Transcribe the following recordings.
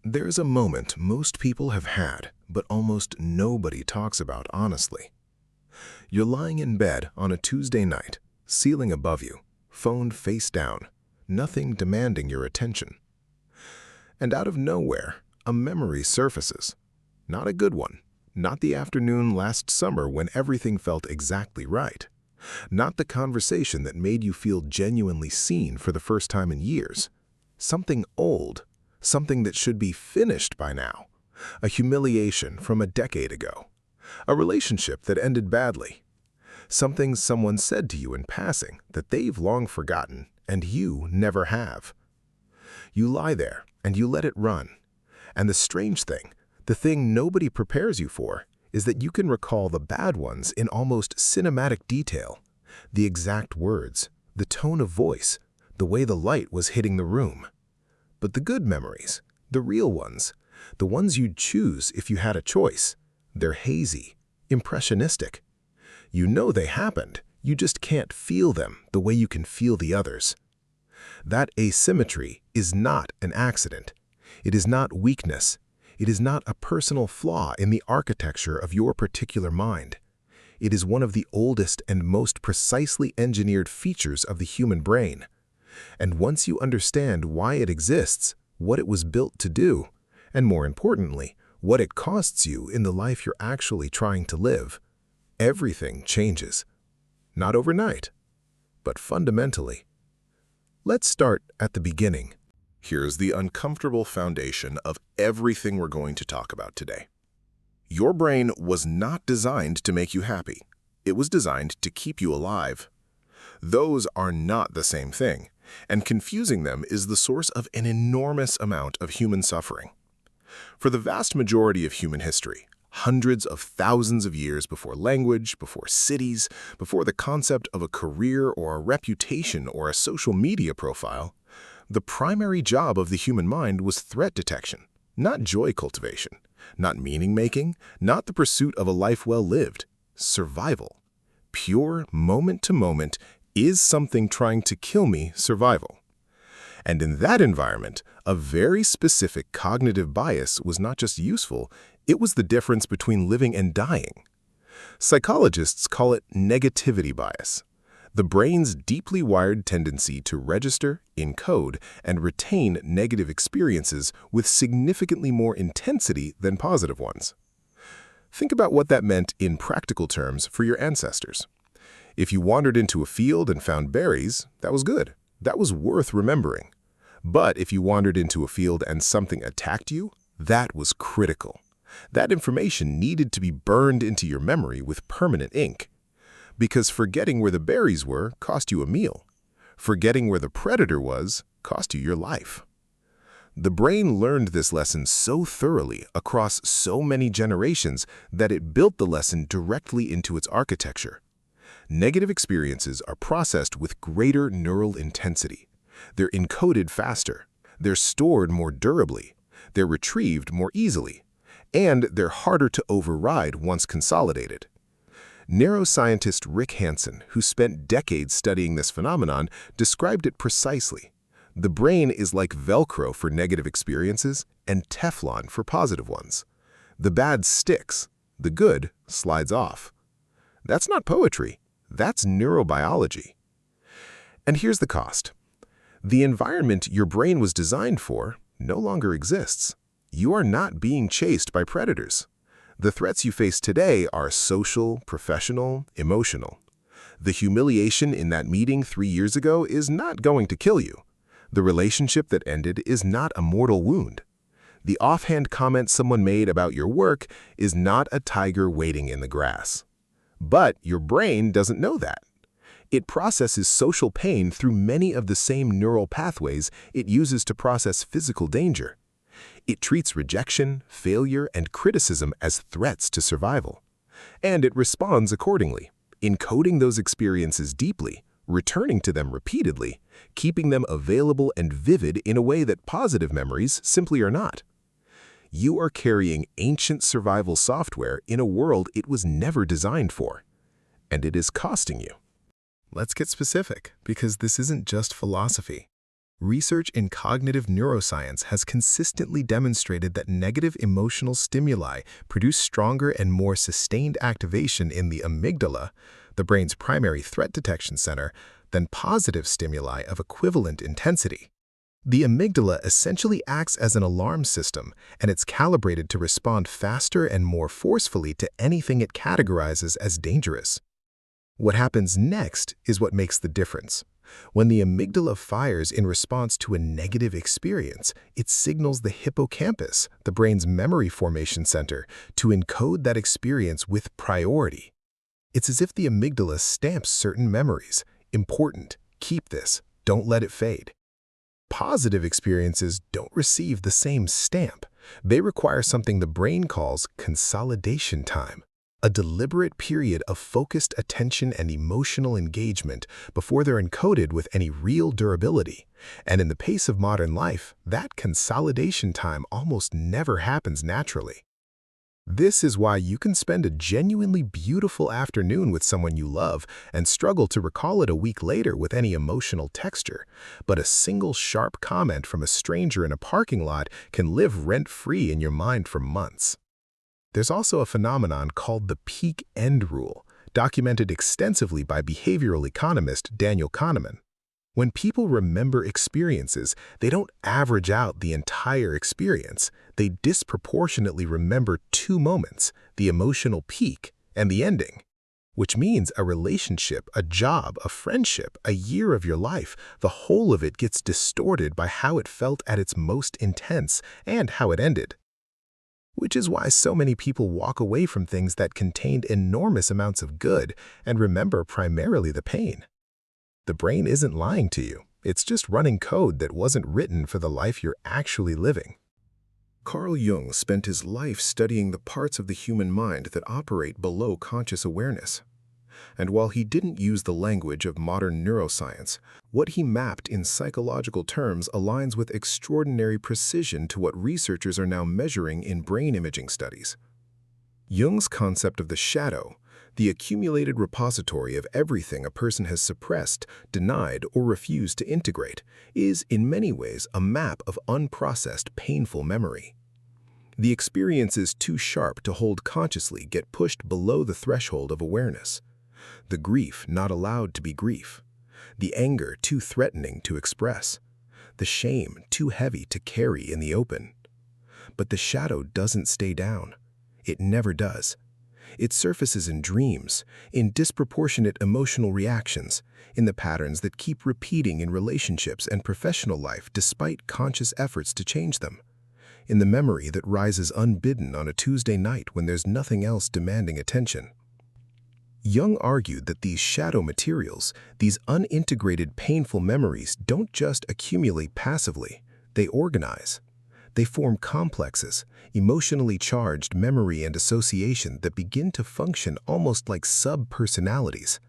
There's a moment most people have had, but almost nobody talks about honestly. You're lying in bed on a Tuesday night, ceiling above you, phone face down, nothing demanding your attention. And out of nowhere, a memory surfaces. Not a good one. Not the afternoon last summer when everything felt exactly right. Not the conversation that made you feel genuinely seen for the first time in years. Something old. Something that should be finished by now. A humiliation from a decade ago. A relationship that ended badly. Something someone said to you in passing that they've long forgotten and you never have. You lie there and you let it run. And the strange thing, the thing nobody prepares you for, is that you can recall the bad ones in almost cinematic detail. The exact words, the tone of voice, the way the light was hitting the room. But the good memories, the real ones, the ones you'd choose if you had a choice, they're hazy, impressionistic. You know they happened, you just can't feel them the way you can feel the others. That asymmetry is not an accident. It is not weakness. It is not a personal flaw in the architecture of your particular mind. It is one of the oldest and most precisely engineered features of the human brain. And once you understand why it exists, what it was built to do, and more importantly, what it costs you in the life you're actually trying to live, everything changes. Not overnight, but fundamentally. Let's start at the beginning. Here's the uncomfortable foundation of everything we're going to talk about today. Your brain was not designed to make you happy. It was designed to keep you alive. Those are not the same thing, and confusing them is the source of an enormous amount of human suffering. For the vast majority of human history, hundreds of thousands of years before language, before cities, before the concept of a career or a reputation or a social media profile, the primary job of the human mind was threat detection, not joy cultivation, not meaning-making, not the pursuit of a life well lived. Survival. Pure, moment-to-moment, is something trying to kill me survival. And in that environment, a very specific cognitive bias was not just useful, it was the difference between living and dying. Psychologists call it negativity bias. The brain's deeply wired tendency to register, encode, and retain negative experiences with significantly more intensity than positive ones. Think about what that meant in practical terms for your ancestors. If you wandered into a field and found berries, that was good. That was worth remembering. But if you wandered into a field and something attacked you, that was critical. That information needed to be burned into your memory with permanent ink. Because forgetting where the berries were cost you a meal. Forgetting where the predator was cost you your life. The brain learned this lesson so thoroughly across so many generations that it built the lesson directly into its architecture. Negative experiences are processed with greater neural intensity. They're encoded faster. They're stored more durably. They're retrieved more easily. And they're harder to override once consolidated. Neuroscientist Rick Hansen, who spent decades studying this phenomenon, described it precisely. The brain is like Velcro for negative experiences and Teflon for positive ones. The bad sticks. The good slides off. That's not poetry. That's neurobiology. And here's the cost. The environment your brain was designed for no longer exists. You are not being chased by predators. The threats you face today are social, professional, emotional. The humiliation in that meeting 3 years ago is not going to kill you. The relationship that ended is not a mortal wound. The offhand comment someone made about your work is not a tiger waiting in the grass. But your brain doesn't know that. It processes social pain through many of the same neural pathways it uses to process physical danger. It treats rejection, failure, and criticism as threats to survival. And it responds accordingly, encoding those experiences deeply, returning to them repeatedly, keeping them available and vivid in a way that positive memories simply are not. You are carrying ancient survival software in a world it was never designed for. And it is costing you. Let's get specific, because this isn't just philosophy. Research in cognitive neuroscience has consistently demonstrated that negative emotional stimuli produce stronger and more sustained activation in the amygdala, the brain's primary threat detection center, than positive stimuli of equivalent intensity. The amygdala essentially acts as an alarm system, and it's calibrated to respond faster and more forcefully to anything it categorizes as dangerous. What happens next is what makes the difference. When the amygdala fires in response to a negative experience, it signals the hippocampus, the brain's memory formation center, to encode that experience with priority. It's as if the amygdala stamps certain memories. Important, keep this, don't let it fade. Positive experiences don't receive the same stamp. They require something the brain calls consolidation time, a deliberate period of focused attention and emotional engagement before they're encoded with any real durability. And in the pace of modern life, that consolidation time almost never happens naturally. This is why you can spend a genuinely beautiful afternoon with someone you love and struggle to recall it a week later with any emotional texture, but a single sharp comment from a stranger in a parking lot can live rent-free in your mind for months. There's also a phenomenon called the peak end rule, documented extensively by behavioral economist Daniel Kahneman. When people remember experiences, they don't average out the entire experience. They disproportionately remember two moments, the emotional peak and the ending. Which means a relationship, a job, a friendship, a year of your life, the whole of it gets distorted by how it felt at its most intense and how it ended. Which is why so many people walk away from things that contained enormous amounts of good and remember primarily the pain. The brain isn't lying to you. It's just running code that wasn't written for the life you're actually living. Carl Jung spent his life studying the parts of the human mind that operate below conscious awareness. And while he didn't use the language of modern neuroscience, what he mapped in psychological terms aligns with extraordinary precision to what researchers are now measuring in brain imaging studies. Jung's concept of the shadow, the accumulated repository of everything a person has suppressed, denied, or refused to integrate, is in many ways a map of unprocessed, painful memory. The experiences too sharp to hold consciously get pushed below the threshold of awareness. The grief not allowed to be grief. The anger too threatening to express. The shame too heavy to carry in the open. But the shadow doesn't stay down. It never does. It surfaces in dreams, in disproportionate emotional reactions, in the patterns that keep repeating in relationships and professional life despite conscious efforts to change them, in the memory that rises unbidden on a Tuesday night when there's nothing else demanding attention. Jung argued that these shadow materials, these unintegrated painful memories, don't just accumulate passively, they organize. They form complexes, emotionally charged memory and association that begin to function almost like sub-personalities.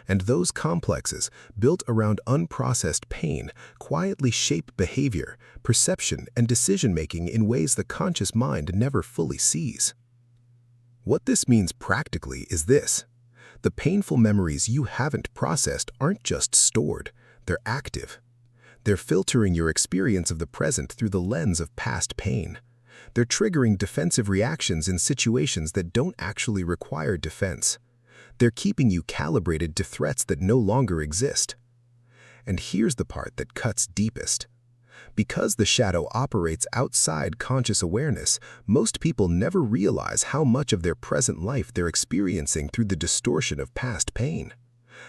And those complexes, built around unprocessed pain, quietly shape behavior, perception, and decision-making in ways the conscious mind never fully sees. What this means practically is this. The painful memories you haven't processed aren't just stored, they're active. They're filtering your experience of the present through the lens of past pain. They're triggering defensive reactions in situations that don't actually require defense. They're keeping you calibrated to threats that no longer exist. And here's the part that cuts deepest. Because the shadow operates outside conscious awareness, most people never realize how much of their present life they're experiencing through the distortion of past pain.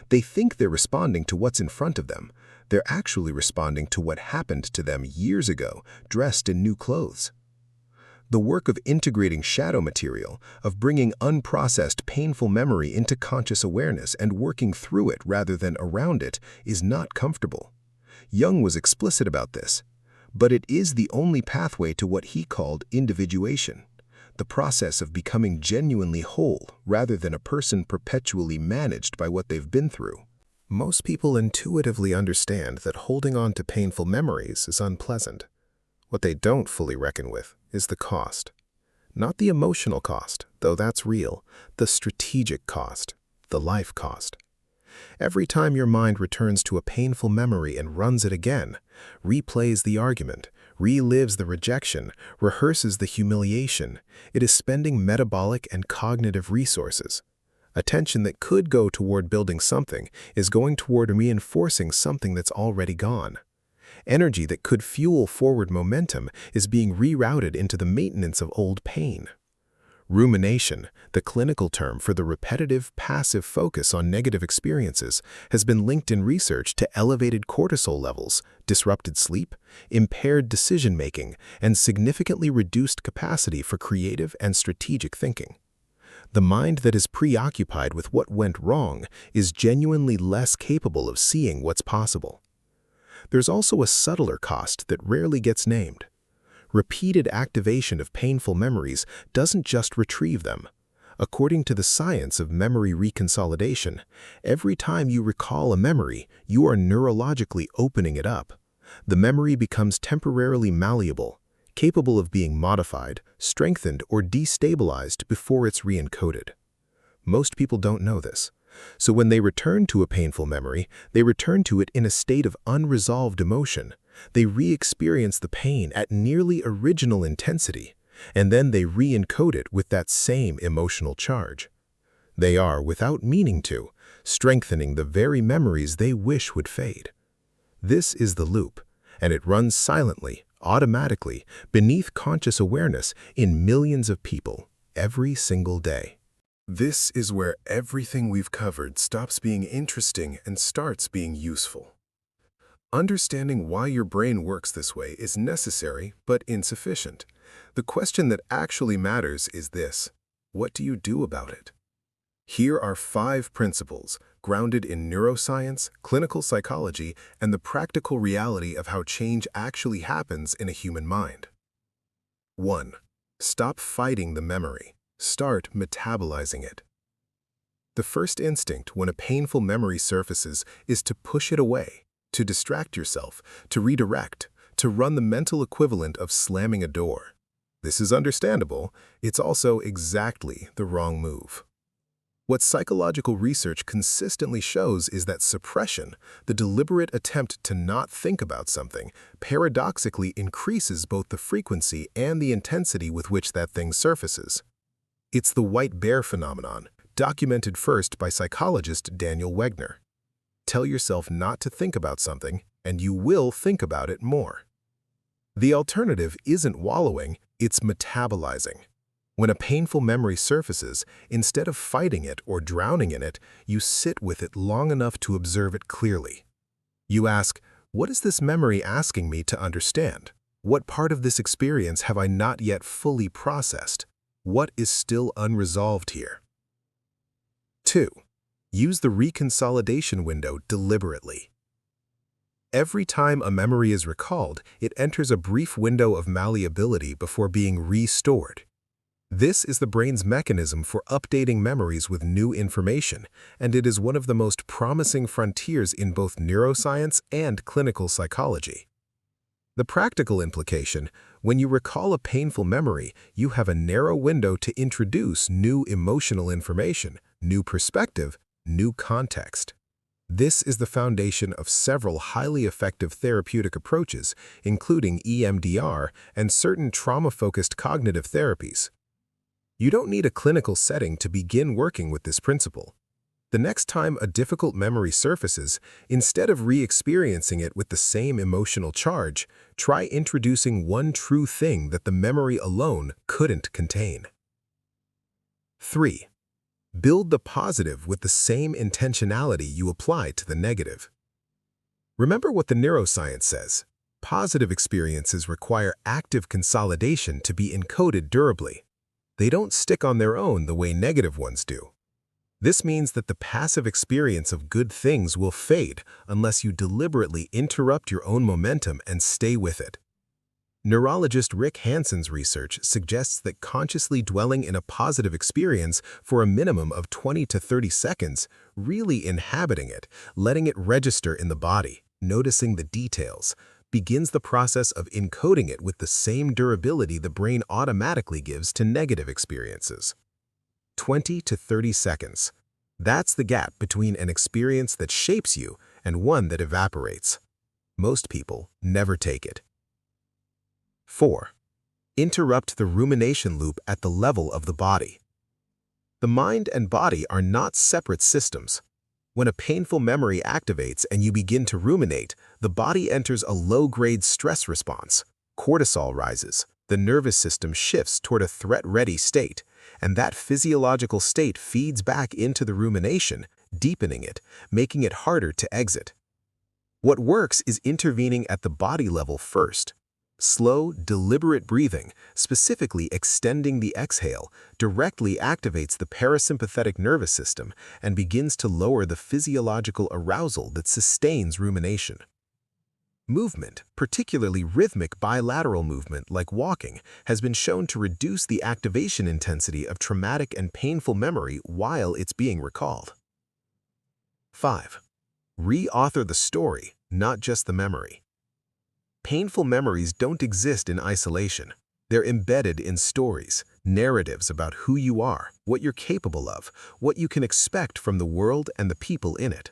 They think they're responding to what's in front of them. They're actually responding to what happened to them years ago, dressed in new clothes. The work of integrating shadow material, of bringing unprocessed painful memory into conscious awareness and working through it rather than around it, is not comfortable. Jung was explicit about this, but it is the only pathway to what he called individuation, the process of becoming genuinely whole rather than a person perpetually managed by what they've been through. Most people intuitively understand that holding on to painful memories is unpleasant. What they don't fully reckon with is the cost. Not the emotional cost, though that's real, the strategic cost, the life cost. Every time your mind returns to a painful memory and runs it again, replays the argument, relives the rejection, rehearses the humiliation, it is spending metabolic and cognitive resources. Attention that could go toward building something is going toward reinforcing something that's already gone. Energy that could fuel forward momentum is being rerouted into the maintenance of old pain. Rumination, the clinical term for the repetitive, passive focus on negative experiences, has been linked in research to elevated cortisol levels, disrupted sleep, impaired decision-making, and significantly reduced capacity for creative and strategic thinking. The mind that is preoccupied with what went wrong is genuinely less capable of seeing what's possible. There's also a subtler cost that rarely gets named. Repeated activation of painful memories doesn't just retrieve them. According to the science of memory reconsolidation, every time you recall a memory, you are neurologically opening it up. The memory becomes temporarily malleable, capable of being modified, strengthened, or destabilized before it's re-encoded. Most people don't know this. So when they return to a painful memory, they return to it in a state of unresolved emotion. They re-experience the pain at nearly original intensity, and then they re-encode it with that same emotional charge. They are, without meaning to, strengthening the very memories they wish would fade. This is the loop, and it runs silently, automatically, beneath conscious awareness in millions of people every single day. This is where everything we've covered stops being interesting and starts being useful. Understanding why your brain works this way is necessary but insufficient. The question that actually matters is this: what do you do about it? Here are 5 principles grounded in neuroscience, clinical psychology, and the practical reality of how change actually happens in a human mind. 1. Stop fighting the memory. Start metabolizing it. The first instinct when a painful memory surfaces is to push it away, to distract yourself, to redirect, to run the mental equivalent of slamming a door. This is understandable. It's also exactly the wrong move. What psychological research consistently shows is that suppression, the deliberate attempt to not think about something, paradoxically increases both the frequency and the intensity with which that thing surfaces. It's the white bear phenomenon, documented first by psychologist Daniel Wegner. Tell yourself not to think about something, and you will think about it more. The alternative isn't wallowing, it's metabolizing. When a painful memory surfaces, instead of fighting it or drowning in it, you sit with it long enough to observe it clearly. You ask, what is this memory asking me to understand? What part of this experience have I not yet fully processed? What is still unresolved here? 2. Use the reconsolidation window deliberately. Every time a memory is recalled, it enters a brief window of malleability before being restored. This is the brain's mechanism for updating memories with new information, and it is one of the most promising frontiers in both neuroscience and clinical psychology. The practical implication: when you recall a painful memory, you have a narrow window to introduce new emotional information, new perspective, new context. This is the foundation of several highly effective therapeutic approaches, including EMDR and certain trauma-focused cognitive therapies. You don't need a clinical setting to begin working with this principle. The next time a difficult memory surfaces, instead of re-experiencing it with the same emotional charge, try introducing one true thing that the memory alone couldn't contain. 3. Build the positive with the same intentionality you apply to the negative. Remember what the neuroscience says: positive experiences require active consolidation to be encoded durably. They don't stick on their own the way negative ones do. This means that the passive experience of good things will fade unless you deliberately interrupt your own momentum and stay with it. Neurologist Rick Hanson's research suggests that consciously dwelling in a positive experience for a minimum of 20 to 30 seconds, really inhabiting it, letting it register in the body, noticing the details, begins the process of encoding it with the same durability the brain automatically gives to negative experiences. 20 to 30 seconds. That's the gap between an experience that shapes you and one that evaporates. Most people never take it. 4. Interrupt the rumination loop at the level of the body. The mind and body are not separate systems. When a painful memory activates and you begin to ruminate, the body enters a low-grade stress response. Cortisol rises, the nervous system shifts toward a threat-ready state, and that physiological state feeds back into the rumination, deepening it, making it harder to exit. What works is intervening at the body level first. Slow, deliberate breathing, specifically extending the exhale, directly activates the parasympathetic nervous system and begins to lower the physiological arousal that sustains rumination. Movement, particularly rhythmic bilateral movement like walking, has been shown to reduce the activation intensity of traumatic and painful memory while it's being recalled. 5. Re-author the story, not just the memory. Painful memories don't exist in isolation. They're embedded in stories, narratives about who you are, what you're capable of, what you can expect from the world and the people in it.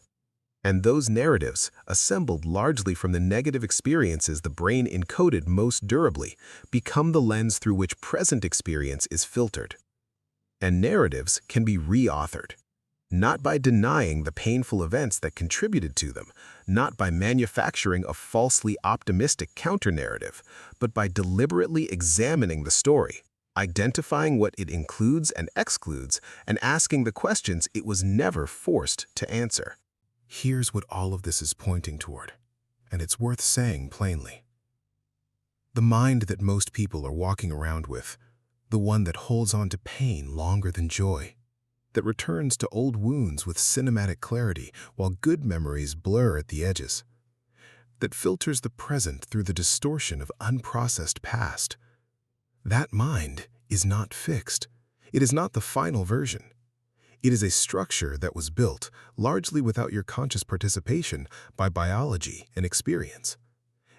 And those narratives, assembled largely from the negative experiences the brain encoded most durably, become the lens through which present experience is filtered. And narratives can be re-authored. Not by denying the painful events that contributed to them, not by manufacturing a falsely optimistic counter-narrative, but by deliberately examining the story, identifying what it includes and excludes, and asking the questions it was never forced to answer. Here's what all of this is pointing toward, and it's worth saying plainly. The mind that most people are walking around with, the one that holds on to pain longer than joy, that returns to old wounds with cinematic clarity while good memories blur at the edges, that filters the present through the distortion of unprocessed past. That mind is not fixed. It is not the final version. It is a structure that was built, largely without your conscious participation, by biology and experience.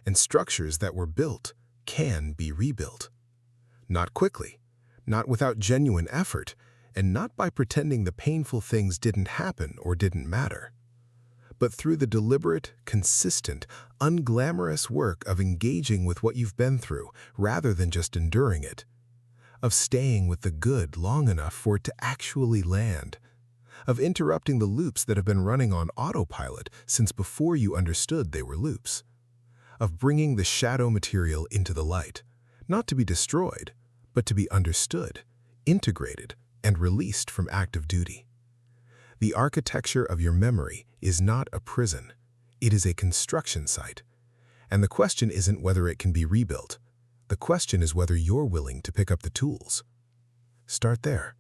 And structures that were built can be rebuilt. Not quickly, not without genuine effort, and not by pretending the painful things didn't happen or didn't matter, but through the deliberate, consistent, unglamorous work of engaging with what you've been through rather than just enduring it, of staying with the good long enough for it to actually land, of interrupting the loops that have been running on autopilot since before you understood they were loops, of bringing the shadow material into the light, not to be destroyed, but to be understood, integrated, and released from active duty. The architecture of your memory is not a prison. It is a construction site. And the question isn't whether it can be rebuilt. The question is whether you're willing to pick up the tools. Start there.